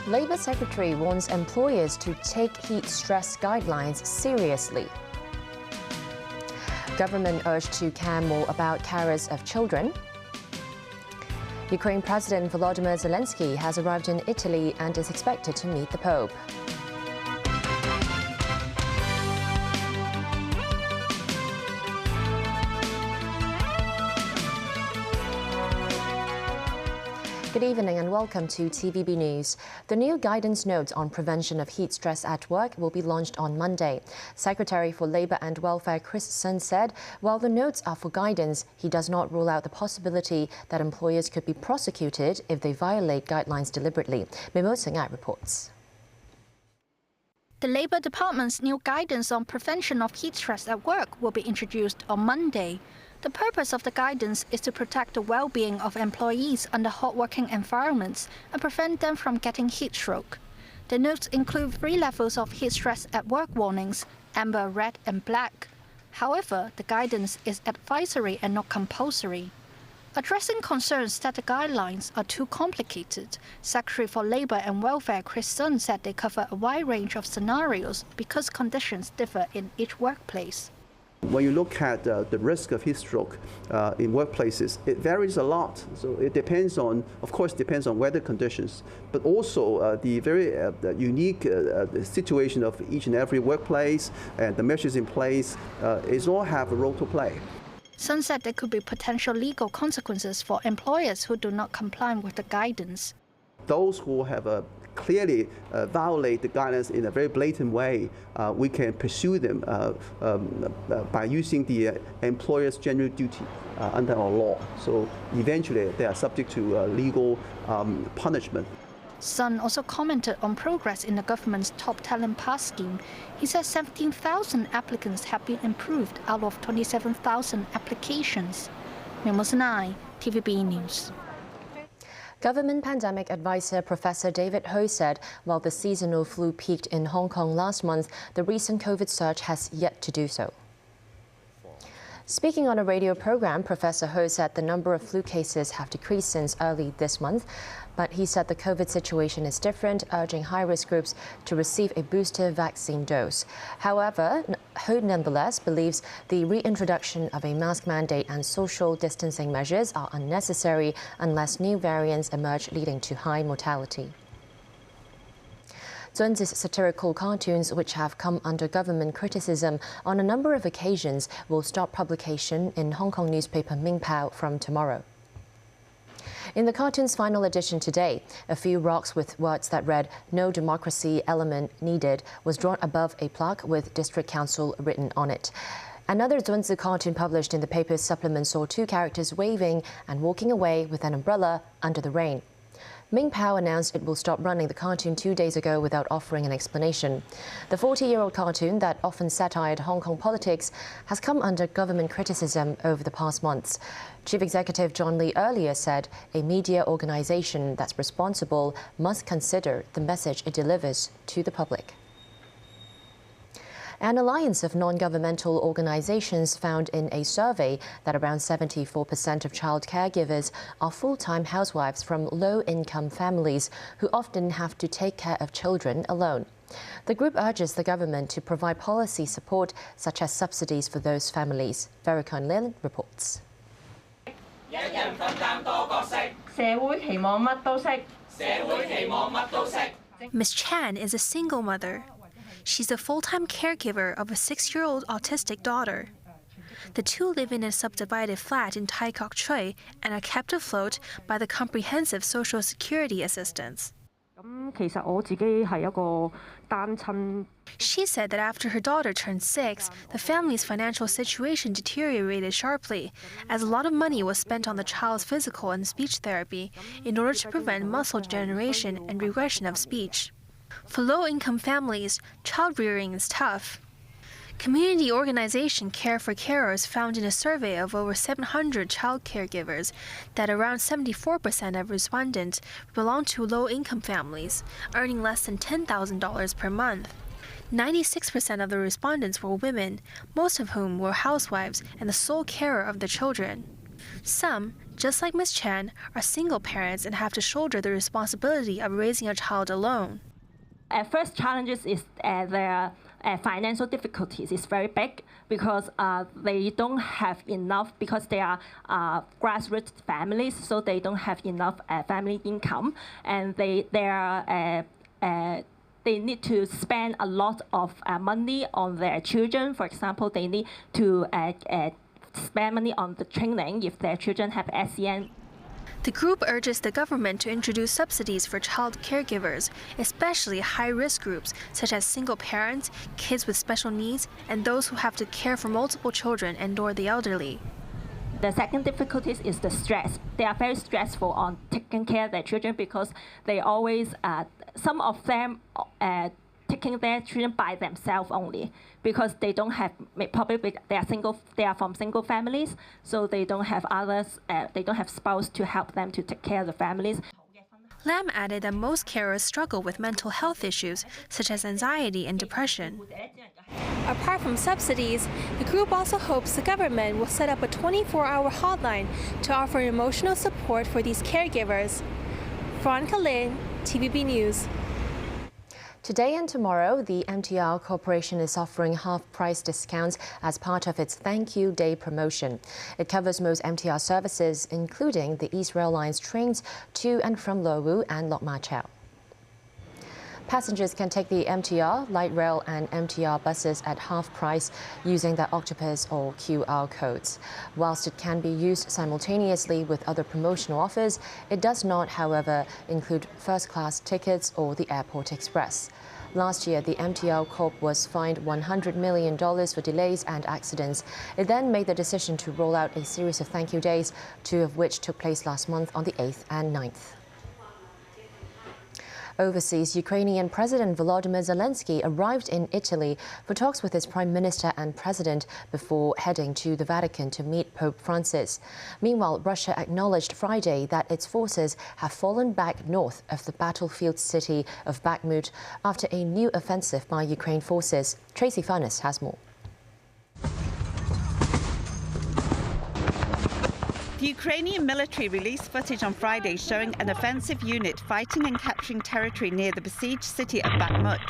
Labour Secretary warns employers to take heat stress guidelines seriously. Government urged to care more about carers of children. Ukraine President Volodymyr Zelenskyy has arrived in Italy and is expected to meet the Pope. Good evening and welcome to TVB News. The new guidance notes on prevention of heat stress at work will be launched on Monday. Secretary for Labour and Welfare Chris Sun said while the notes are for guidance, he does not rule out the possibility that employers could be prosecuted if they violate guidelines deliberately. Mimo Sengai reports. The Labour Department's new guidance on prevention of heat stress at work will be introduced on Monday. The purpose of the guidance is to protect the well-being of employees under hot working environments and prevent them from getting heat stroke. The notes include 3 levels of heat stress at work warnings: amber, red and black. However, the guidance is advisory and not compulsory. Addressing concerns that the guidelines are too complicated, Secretary for Labour and Welfare Chris Sun said they cover a wide range of scenarios because conditions differ in each workplace. When you look at the risk of heat stroke in workplaces, it varies a lot. So it depends on, of course, depends on weather conditions, but also the very unique situation of each and every workplace and the measures in place is all have a role to play. Sun said there could be potential legal consequences for employers who do not comply with the guidance. Those who have clearly violate the guidance in a very blatant way, we can pursue them by using the employer's general duty under our law. So eventually they are subject to legal punishment. Sun also commented on progress in the government's top talent pass scheme. He said 17,000 applicants have been approved out of 27,000 applications. Mimo Sengai, TVB News. Government Pandemic Advisor Professor David Ho said while the seasonal flu peaked in Hong Kong last month, the recent COVID surge has yet to do so. Speaking on a radio program, Professor Ho said the number of flu cases have decreased since early this month, but he said the COVID situation is different, urging high-risk groups to receive a booster vaccine dose. However, Ho nonetheless believes the reintroduction of a mask mandate and social distancing measures are unnecessary unless new variants emerge leading to high mortality. Zunzi's satirical cartoons, which have come under government criticism on a number of occasions, will stop publication in Hong Kong newspaper Ming Pao from tomorrow. In the cartoon's final edition today, a few rocks with words that read "No democracy element needed" was drawn above a plaque with District Council written on it. Another Zunzi cartoon published in the paper's supplement saw 2 characters waving and walking away with an umbrella under the rain. Ming Pao announced it will stop running the cartoon 2 days ago without offering an explanation. The 40-year-old cartoon that often satired Hong Kong politics has come under government criticism over the past months. Chief Executive John Lee earlier said a media organization that's responsible must consider the message it delivers to the public. An alliance of non-governmental organizations found in a survey that around 74% of child caregivers are full-time housewives from low-income families who often have to take care of children alone. The group urges the government to provide policy support such as subsidies for those families. Vericon Lin reports. Ms. Chan is a single mother. She's a full-time caregiver of a 6-year-old autistic daughter. The 2 live in a subdivided flat in Tai Kok Tsui and are kept afloat by the comprehensive social security assistance. She said that after her daughter turned 6, the family's financial situation deteriorated sharply, as a lot of money was spent on the child's physical and speech therapy in order to prevent muscle degeneration and regression of speech. For low-income families, child-rearing is tough. Community organization Care for Carers found in a survey of over 700 child caregivers that around 74% of respondents belong to low-income families, earning less than $10,000 per month. 96% of the respondents were women, most of whom were housewives and the sole carer of the children. Some, just like Ms. Chen, are single parents and have to shoulder the responsibility of raising a child alone. First challenges is their financial difficulties is very big because they don't have enough, because they are grassroots families, so they don't have enough family income, and they need to spend a lot of money on their children. For example, they need to spend money on the training if their children have SEN. The group urges the government to introduce subsidies for child caregivers, especially high-risk groups such as single parents, kids with special needs, and those who have to care for multiple children and/or the elderly. The second difficulty is the stress. They are very stressful on taking care of their children because they always, some of them taking their children by themselves only because they don't have, probably they are from single families, so they don't have others, they don't have spouse to help them to take care of the families. Lam added that most carers struggle with mental health issues such as anxiety and depression. Apart from subsidies, the group also hopes the government will set up a 24-hour hotline to offer emotional support for these caregivers. Veronica Lin, TVB News. Today and tomorrow, the MTR Corporation is offering half-price discounts as part of its Thank You Day promotion. It covers most MTR services, including the East Rail Line's trains to and from Lowu and Lok Ma Chau. Passengers can take the MTR, light rail and MTR buses at half price using their Octopus or QR codes. Whilst it can be used simultaneously with other promotional offers, it does not, however, include first-class tickets or the Airport Express. Last year, the MTR Corp was fined $100 million for delays and accidents. It then made the decision to roll out a series of thank you days, 2 of which took place last month on the 8th and 9th. Overseas, Ukrainian President Volodymyr Zelenskyy arrived in Italy for talks with his Prime Minister and President before heading to the Vatican to meet Pope Francis. Meanwhile, Russia acknowledged Friday that its forces have fallen back north of the battlefield city of Bakhmut after a new offensive by Ukraine forces. Tracy Furness has more. The Ukrainian military released footage on Friday showing an offensive unit fighting and capturing territory near the besieged city of Bakhmut.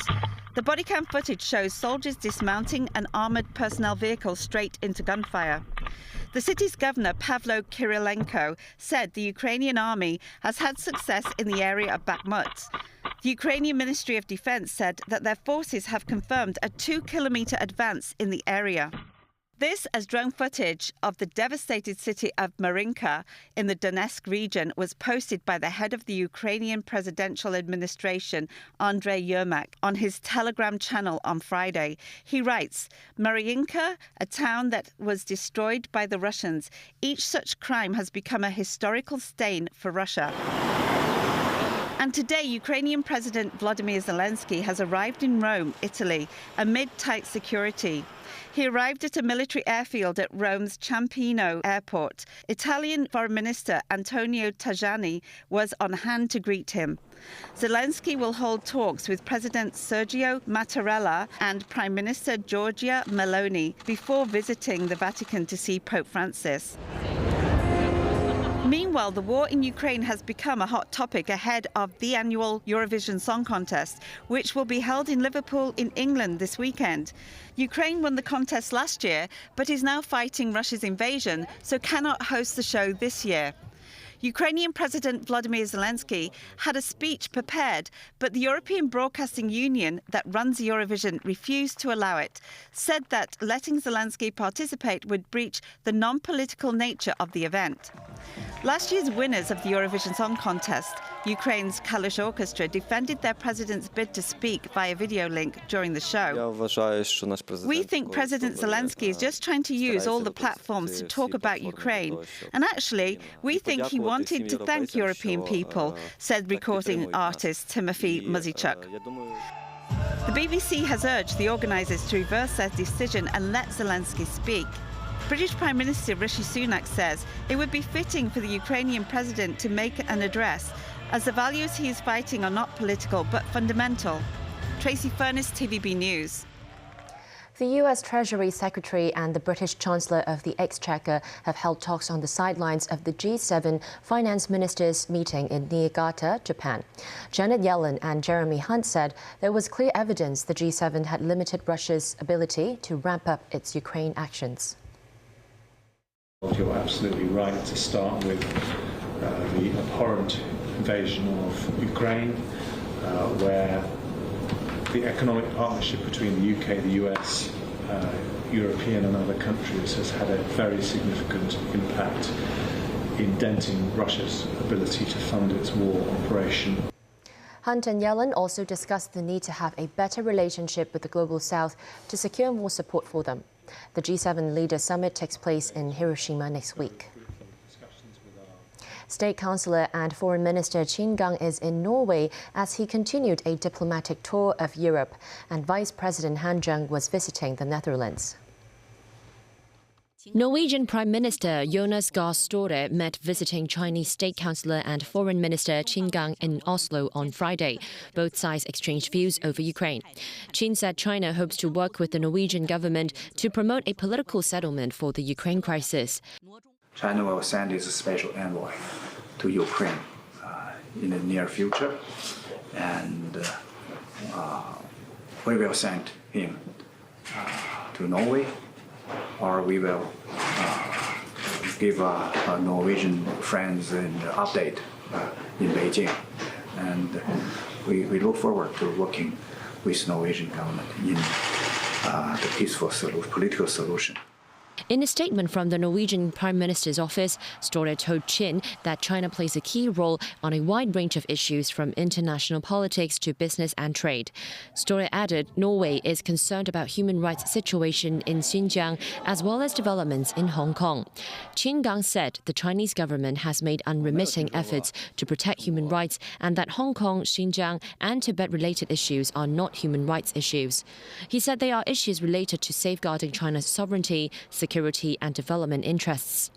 The bodycam footage shows soldiers dismounting an armoured personnel vehicle straight into gunfire. The city's governor, Pavlo Kyrylenko, said the Ukrainian army has had success in the area of Bakhmut. The Ukrainian Ministry of Defence said that their forces have confirmed a 2-kilometre advance in the area. This as drone footage of the devastated city of Marinka in the Donetsk region was posted by the head of the Ukrainian presidential administration, Andrei Yermak, on his Telegram channel on Friday. He writes, Marinka, a town that was destroyed by the Russians. Each such crime has become a historical stain for Russia. And today, Ukrainian President Volodymyr Zelenskyy has arrived in Rome, Italy, amid tight security. He arrived at a military airfield at Rome's Ciampino airport. Italian Foreign Minister Antonio Tajani was on hand to greet him. Zelenskyy will hold talks with President Sergio Mattarella and Prime Minister Giorgia Meloni before visiting the Vatican to see Pope Francis. Meanwhile, the war in Ukraine has become a hot topic ahead of the annual Eurovision Song Contest, which will be held in Liverpool in England this weekend. Ukraine won the contest last year, but is now fighting Russia's invasion, so cannot host the show this year. Ukrainian President Volodymyr Zelenskyy had a speech prepared, but the European Broadcasting Union that runs Eurovision refused to allow it, said that letting Zelenskyy participate would breach the non-political nature of the event. Last year's winners of the Eurovision Song Contest, Ukraine's Kalush Orchestra, defended their president's bid to speak via video link during the show. We think President Zelenskyy is just trying to use all the platforms to talk about Ukraine. And actually, we think he wanted to thank European people, said recording artist Timothy Muzychuk. The BBC has urged the organisers to reverse their decision and let Zelenskyy speak. British Prime Minister Rishi Sunak says it would be fitting for the Ukrainian president to make an address, as the values he is fighting are not political but fundamental. Tracy Furness, TVB News. The US Treasury Secretary and the British Chancellor of the Exchequer have held talks on the sidelines of the G7 finance ministers meeting in Niigata, Japan. Janet Yellen and Jeremy Hunt said there was clear evidence the G7 had limited Russia's ability to ramp up its Ukraine actions. You're absolutely right to start with the abhorrent invasion of Ukraine, where the economic partnership between the UK, the US, European and other countries has had a very significant impact in denting Russia's ability to fund its war operation. Hunt and Yellen also discussed the need to have a better relationship with the Global South to secure more support for them. The G7 Leader Summit takes place in Hiroshima next week. State Councillor and Foreign Minister Qin Gang is in Norway as he continued a diplomatic tour of Europe, and Vice President Han Zheng was visiting the Netherlands. Norwegian Prime Minister Jonas Gahr Støre met visiting Chinese State Councillor and Foreign Minister Qin Gang in Oslo on Friday. Both sides exchanged views over Ukraine. Qin said China hopes to work with the Norwegian government to promote a political settlement for the Ukraine crisis. China will send its special envoy to Ukraine in the near future, and we will send him to Norway, or we will give our Norwegian friends an update in Beijing. And we look forward to working with Norwegian government in the peaceful political solution. In a statement from the Norwegian Prime Minister's office, Støre told Qin that China plays a key role on a wide range of issues from international politics to business and trade. Støre added Norway is concerned about human rights situation in Xinjiang as well as developments in Hong Kong. Qin Gang said the Chinese government has made unremitting efforts to protect human rights and that Hong Kong, Xinjiang and Tibet-related issues are not human rights issues. He said they are issues related to safeguarding China's sovereignty, security and development interests.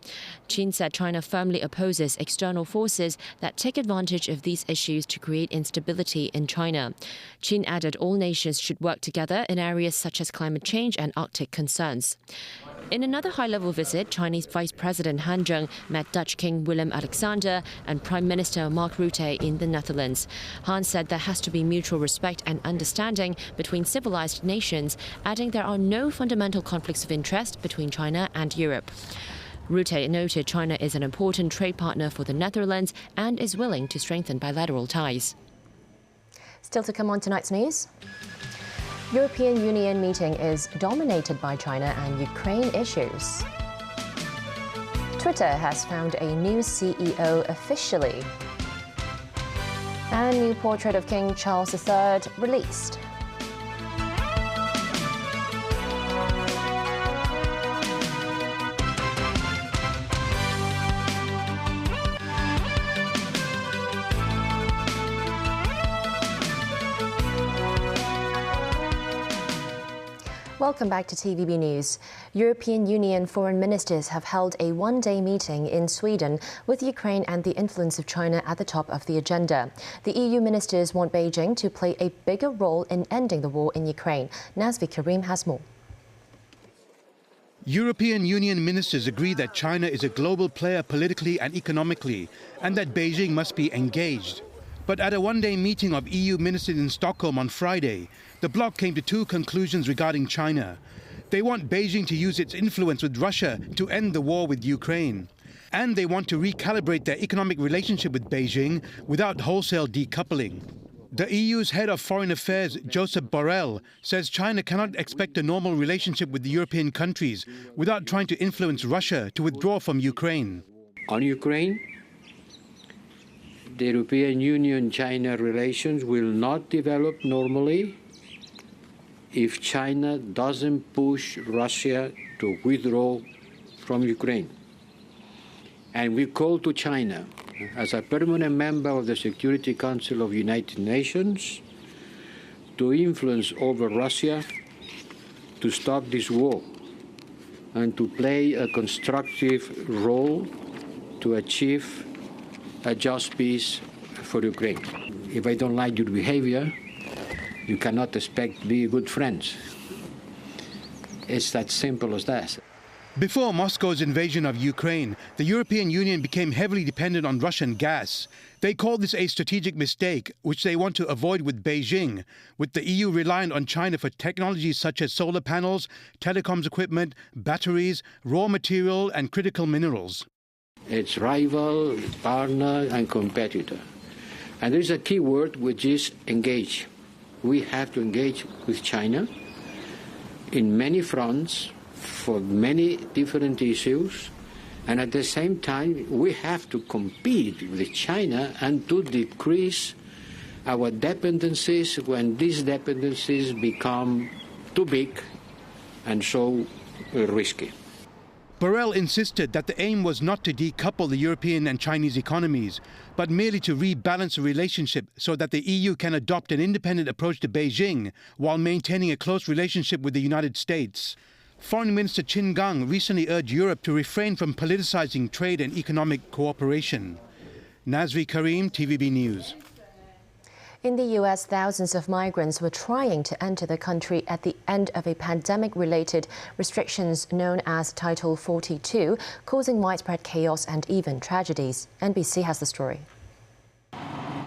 Qin said China firmly opposes external forces that take advantage of these issues to create instability in China. Qin added all nations should work together in areas such as climate change and Arctic concerns. In another high-level visit, Chinese Vice President Han Zheng met Dutch King Willem-Alexander and Prime Minister Mark Rutte in the Netherlands. Han said there has to be mutual respect and understanding between civilized nations, adding there are no fundamental conflicts of interest between China and Europe. Rutte noted China is an important trade partner for the Netherlands and is willing to strengthen bilateral ties. Still to come on tonight's news. European Union meeting is dominated by China and Ukraine issues. Twitter has found a new CEO officially. And new portrait of King Charles III released. Welcome back to TVB News. European Union foreign ministers have held a one-day meeting in Sweden with Ukraine and the influence of China at the top of the agenda. The EU ministers want Beijing to play a bigger role in ending the war in Ukraine. Nazvi Karim has more. European Union ministers agree that China is a global player politically and economically, and that Beijing must be engaged. But at a one-day meeting of EU ministers in Stockholm on Friday, the bloc came to two conclusions regarding China. They want Beijing to use its influence with Russia to end the war with Ukraine. And they want to recalibrate their economic relationship with Beijing without wholesale decoupling. The EU's head of foreign affairs, Josep Borrell, says China cannot expect a normal relationship with the European countries without trying to influence Russia to withdraw from Ukraine. On Ukraine, the European Union-China relations will not develop normally if China doesn't push Russia to withdraw from Ukraine. And we call to China, as a permanent member of the Security Council of the United Nations, to influence over Russia to stop this war and to play a constructive role to achieve a just peace for Ukraine. If I don't like your behavior, you cannot expect to be good friends. It's that simple as that. Before Moscow's invasion of Ukraine, the European Union became heavily dependent on Russian gas. They call this a strategic mistake, which they want to avoid with Beijing, with the EU reliant on China for technologies such as solar panels, telecoms equipment, batteries, raw material and critical minerals. It's rival, partner and competitor. And there's a key word which is engage. We have to engage with China in many fronts, for many different issues, and at the same time we have to compete with China and to decrease our dependencies when these dependencies become too big and so risky. Borrell insisted that the aim was not to decouple the European and Chinese economies, but merely to rebalance the relationship so that the EU can adopt an independent approach to Beijing while maintaining a close relationship with the United States. Foreign Minister Qin Gang recently urged Europe to refrain from politicizing trade and economic cooperation. Nazri Karim, TVB News. In the U.S., thousands of migrants were trying to enter the country at the end of a pandemic-related restrictions known as Title 42, causing widespread chaos and even tragedies. NBC has the story.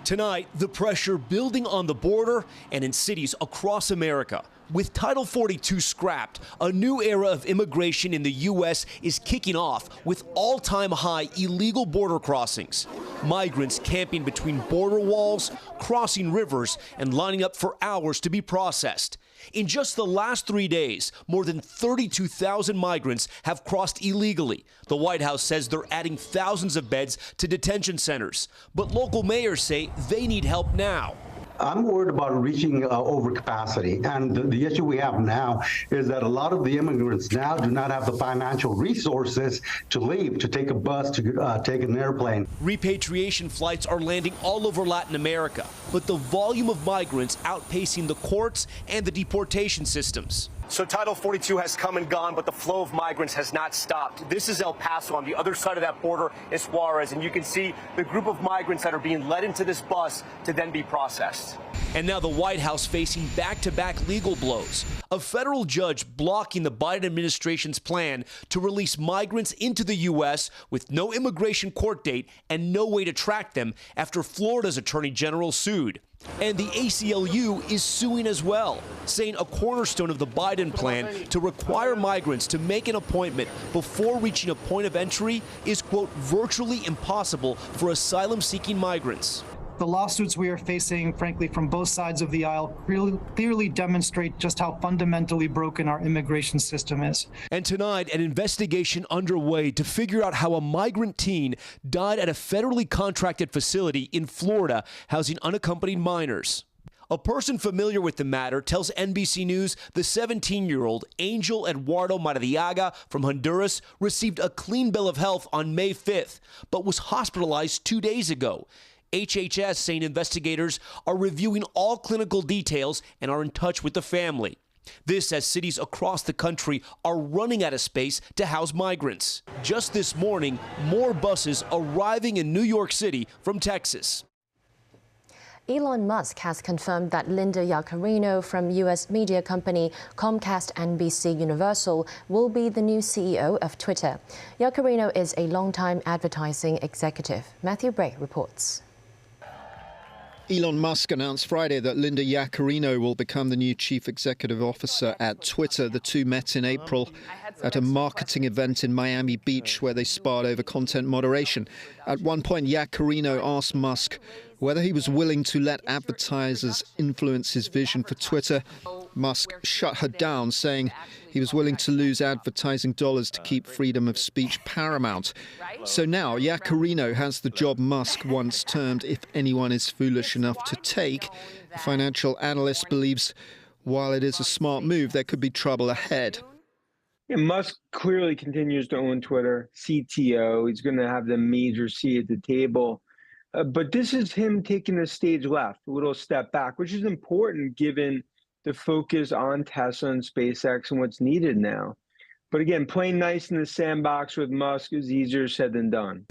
Tonight, the pressure building on the border and in cities across America. With Title 42 scrapped, a new era of immigration in the U.S. is kicking off with all-time high illegal border crossings. Migrants camping between border walls, crossing rivers, and lining up for hours to be processed. In just the last 3 days, more than 32,000 migrants have crossed illegally. The White House says they're adding thousands of beds to detention centers. But local mayors say they need help now. I'm worried about reaching overcapacity, and the issue we have now is that a lot of the immigrants now do not have the financial resources to leave, to take a bus, to take an airplane. Repatriation flights are landing all over Latin America, but the volume of migrants outpacing the courts and the deportation systems. So Title 42 has come and gone, but the flow of migrants has not stopped. This is El Paso. On the other side of that border is Juarez, and you can see the group of migrants that are being led into this bus to then be processed. And now the White House facing back-to-back legal blows. A federal judge blocking the Biden administration's plan to release migrants into the U.S. with no immigration court date and no way to track them after Florida's attorney general sued. And the ACLU is suing as well, saying a cornerstone of the Biden plan to require migrants to make an appointment before reaching a point of entry is, quote, virtually impossible for asylum-seeking migrants. The lawsuits we are facing, frankly, from both sides of the aisle, clearly demonstrate just how fundamentally broken our immigration system is. And tonight, an investigation underway to figure out how a migrant teen died at a federally contracted facility in Florida housing unaccompanied minors. A person familiar with the matter tells NBC News the 17-year-old Angel Eduardo Maradiaga from Honduras received a clean bill of health on May 5th, but was hospitalized 2 days ago. HHS saying investigators are reviewing all clinical details and are in touch with the family. This as cities across the country are running out of space to house migrants. Just this morning, more buses arriving in New York City from Texas. Elon Musk has confirmed that Linda Yaccarino from U.S. media company Comcast NBC Universal will be the new CEO of Twitter. Yaccarino is a longtime advertising executive. Matthew Bray reports. Elon Musk announced Friday that Linda Yaccarino will become the new chief executive officer at Twitter. The two met in April at a marketing event in Miami Beach where they sparred over content moderation. At one point, Yaccarino asked Musk whether he was willing to let advertisers influence his vision for Twitter. Musk shut her down, saying he was willing to lose advertising dollars to keep freedom of speech paramount. So now Yaccarino has the job Musk once termed, if anyone is foolish enough to take. The financial analyst believes while it is a smart move, there could be trouble ahead. Yeah, Musk clearly continues to own Twitter, CTO. He's going to have the major seat at the table. But this is him taking a stage left, a little step back, which is important given the focus on Tesla and SpaceX and what's needed now. But again, playing nice in the sandbox with Musk is easier said than done.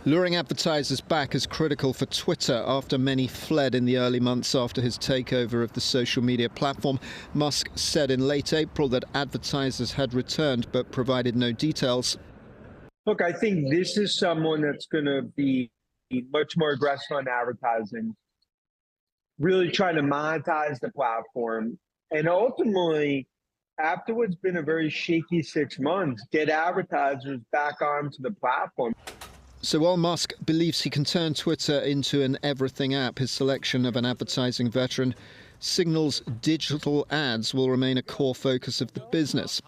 Luring advertisers back is critical for Twitter after many fled in the early months after his takeover of the social media platform. Musk said in late April that advertisers had returned but provided no details. Look, I think this is someone that's going to be much more aggressive on advertising, really trying to monetize the platform, and ultimately, after what's been a very shaky 6 months, get advertisers back onto the platform. So while Musk believes he can turn Twitter into an everything app, his selection of an advertising veteran signals digital ads will remain a core focus of the business.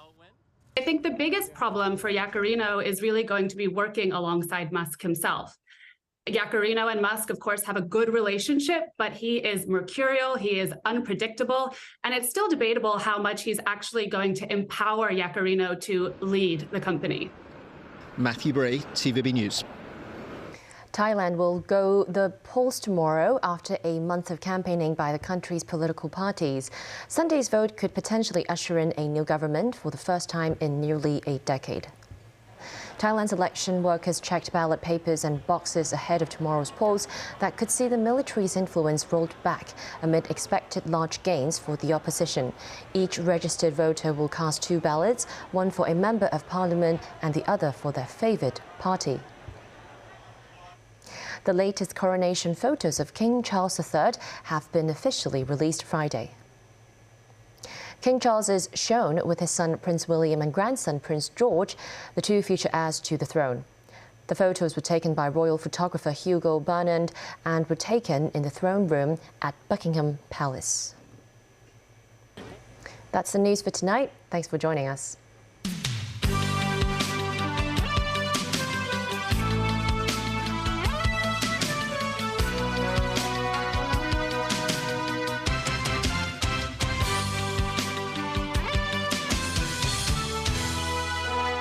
I think the biggest problem for Yaccarino is really going to be working alongside Musk himself. Yaccarino and Musk, of course, have a good relationship, but he is mercurial, he is unpredictable, and it's still debatable how much he's actually going to empower Yaccarino to lead the company. Matthew Bray, TVB News. Thailand will go the polls tomorrow after a month of campaigning by the country's political parties. Sunday's vote could potentially usher in a new government for the first time in nearly a decade. Thailand's election workers checked ballot papers and boxes ahead of tomorrow's polls that could see the military's influence rolled back amid expected large gains for the opposition. Each registered voter will cast 2 ballots, one for a member of parliament and the other for their favoured party. The latest coronation photos of King Charles III have been officially released Friday. King Charles is shown with his son Prince William and grandson Prince George, the 2 future heirs to the throne. The photos were taken by royal photographer Hugo Burnand and were taken in the throne room at Buckingham Palace. That's the news for tonight. Thanks for joining us.